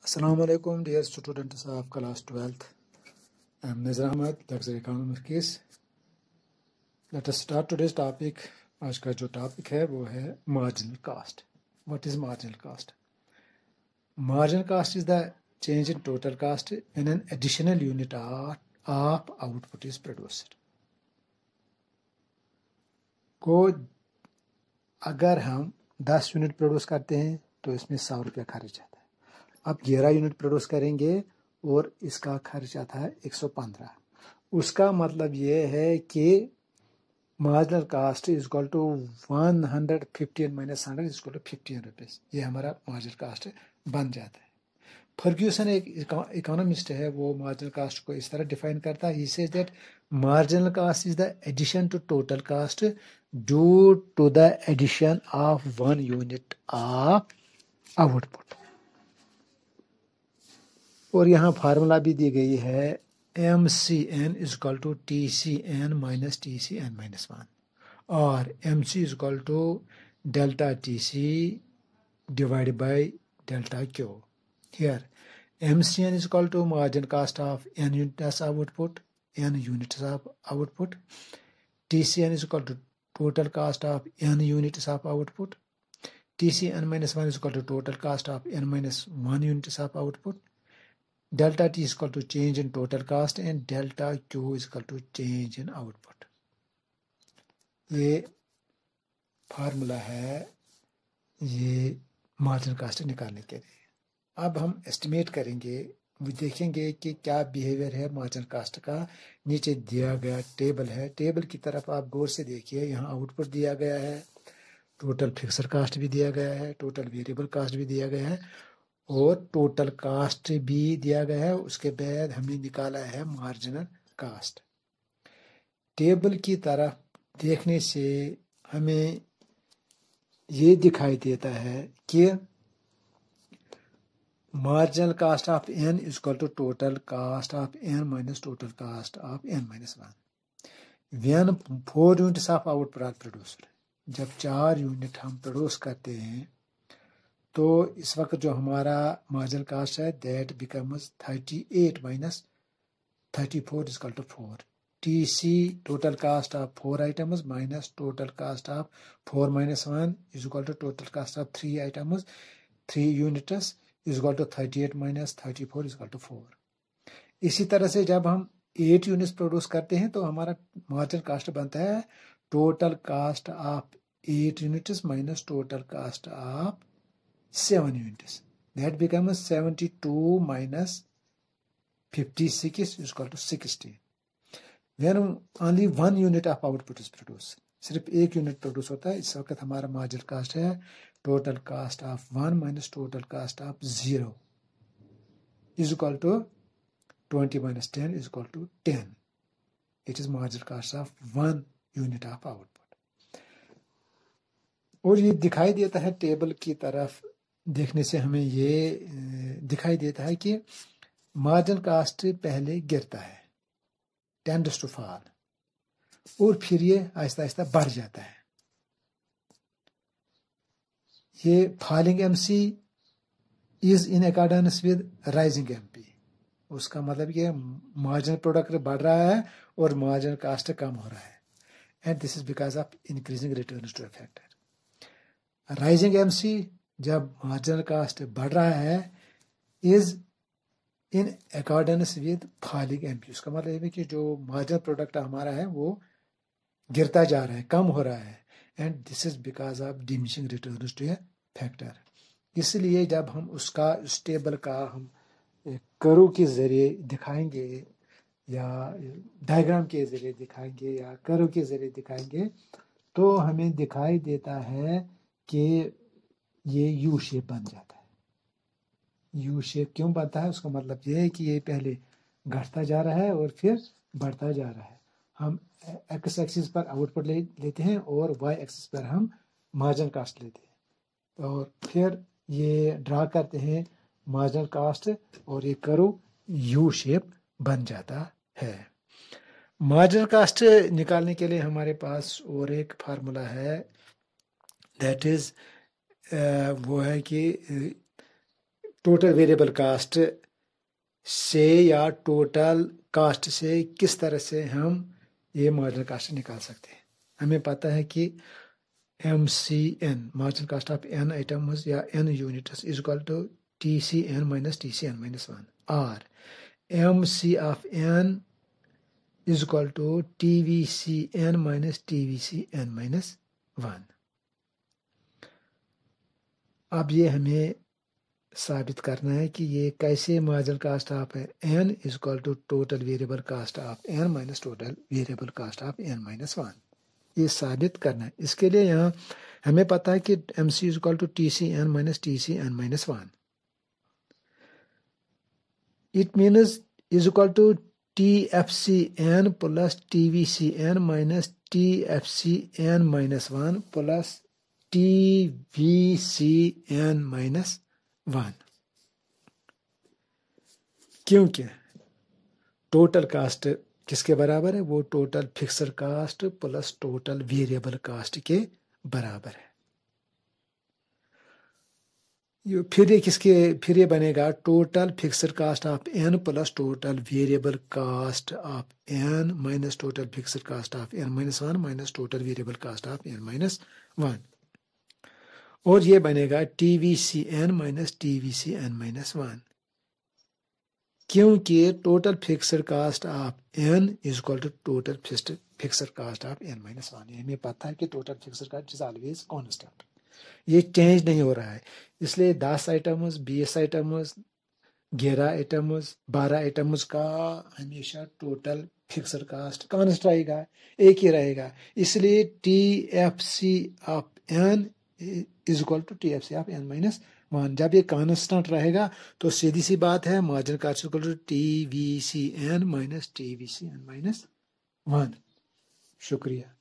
Assalamu alaikum dear students of class 12th. I am Nizar Ahmed, lecturer economics. Let us start today's topic. आज का जो topic है वो है marginal cost. What is marginal cost? Marginal cost is the change in total cost when an additional unit of output is produced. को अगर हम 10 unit produce करते हैं तो इसमें 100 रुपया खर्च आता है। अब 11 यूनिट प्रोड्यूस करेंगे और इसका खर्च आता है 115। उसका मतलब ये है कि marginal cost is equal to 115 minus 100 is equal to 15 rupees. ये हमारा मार्जिनल कास्ट बन जाता है। फर्ग्यूसन एक इकोनॉमिस्ट है, वो मार्जिनल कास्ट को इस तरह डिफाइन करता है। He says that marginal cost is the addition to total cost due to the addition of 1 unit of output. और यहाँ फार्मूला भी दी गई है MCN is equal to TCN minus TCN minus 1 और MC is equal to delta TC divided by delta Q। Here MCN is equal to margin cost of n units of output, n units of output. TCN is equal to total cost of n units of output. TCN minus 1 is equal to total cost of n minus 1 units of output. Delta T is equal to change in total cost and delta Q is equal to change in output. ये formula है ये marginal cast निकालने के लिए। अब हम estimate करेंगे, देखेंगे कि क्या बिहेवियर है मार्जिनल कास्ट का। नीचे दिया गया टेबल है, टेबल की तरफ आप गौर से देखिए। यहाँ आउटपुट दिया गया है, टोटल फिक्सड कास्ट भी दिया गया है, टोटल वेरिएबल कास्ट भी दिया गया है और टोटल कास्ट भी दिया गया है। उसके बाद हमने निकाला है मार्जिनल कास्ट। टेबल की तरफ देखने से हमें ये दिखाई देता है कि marginal cost of n is equal to total cost of n minus total cost of n minus 1. When 4 units of output are produced, जब 4 यूनिट हम प्रोड्यूस करते हैं तो इस वक्त जो हमारा marginal cost है that becomes 38 minus 34 is equal to 4. TC total cost of 4 items minus total cost of 4 minus 1 is equal to total cost of 3 items, 3 units is equal to 38 minus 34 is equal to 4. इसी तरह से जब हम 8 units produce करते हैं तो हमारा marginal cast बनता है total cast of 8 units minus total cast of 7 units. That becomes 72 minus 56 is equal to 60. When only 1 unit of output is produced, सिर्फ 1 यूनिट प्रोड्यूस होता है, इस वक्त हमारा मार्जिनल कास्ट है total cost of 1 minus total cost of 0 is equal to 20 minus 10 is equal to 10. It is marginal cost of 1 unit of output. और ये दिखाई देता है टेबल की तरफ देखने से हमें ये दिखाई देता है कि मार्जिनल कास्ट पहले गिरता है, टेंड्स टू फॉल, और फिर ये आहिस्ता आहिस्ता बढ़ जाता है। ये falling MC is in accordance with rising MP। उसका मतलब ये मार्जिनल प्रोडक्ट बढ़ रहा है और मार्जिनल कास्ट कम हो रहा है, and this is because of increasing returns to a factor. Rising MC जब मार्जिनल कास्ट बढ़ रहा है is in accordance with falling MP। उसका मतलब है कि जो मार्जिनल प्रोडक्ट हमारा है वो गिरता जा रहा है, कम हो रहा है, and this is because of diminishing returns to a factor. इसलिए जब हम उसका उस टेबल का हम कर्व के ज़रिए दिखाएंगे या डायग्राम के ज़रिए दिखाएंगे या कर्व के ज़रिए दिखाएंगे तो हमें दिखाई देता है कि ये यू शेप बन जाता है। यू शेप क्यों बनता है? उसका मतलब ये है कि ये पहले घटता जा रहा है और फिर बढ़ता जा रहा है। हम एक्स एक्सिस पर आउटपुट लेते हैं और वाई एक्सिस पर हम मार्जिनल कास्ट लेते हैं और फिर ये ड्रा करते हैं मार्जिनल कास्ट और ये कर्व यू शेप बन जाता है। मार्जिनल कास्ट निकालने के लिए हमारे पास और एक फार्मूला है, दैट इज वो है कि टोटल वेरिएबल कास्ट से या टोटल कास्ट से किस तरह से हम ये मार्जिनल कास्ट निकाल सकते हैं। हमें पता है कि MCN marginal cost of n items या n units is equal to TCN minus TCN minus 1 or MC of n is equal to TVCN minus TVCN minus 1। अब ये हमें साबित करना है कि ये कैसे marginal cost of n is equal to total variable cost of n minus total variable cost of n minus 1। ये साबित करना है। इसके लिए यहाँ हमें पता है कि MC is equal to TCN minus TCN minus 1। It means is equal to TFCN plus TVCN minus TFCN minus 1 plus TVCN minus 1। क्योंकि टोटल कास्ट किसके बराबर है? वो total fixed cost plus total variable cost के बराबर है। फिर ये बनेगा total fixed cost of n plus total variable cost of n minus total fixed cost of n minus 1 minus total variable cost of n minus 1। और ये बनेगा TVCN minus TVCN minus 1। क्योंकि total fixed cost of n is equal to total fixed cost of n minus 1। हमें पता है कि total fixed cost is always constant, ये change नहीं हो रहा है। इसलिए 10 आइटम्स, 20 आइटम्स, 11 आइटम्स, 12 आइटम्स का हमेशा टोटल फिक्सड कास्ट कांस्टेंट रहेगा, एक ही रहेगा। इसलिए TFC of n is equal to TFC of n minus 1। जब ये कांस्टेंट रहेगा तो सीधी सी बात है marginal cost equal to TVCN minus TVCN minus 1। शुक्रिया।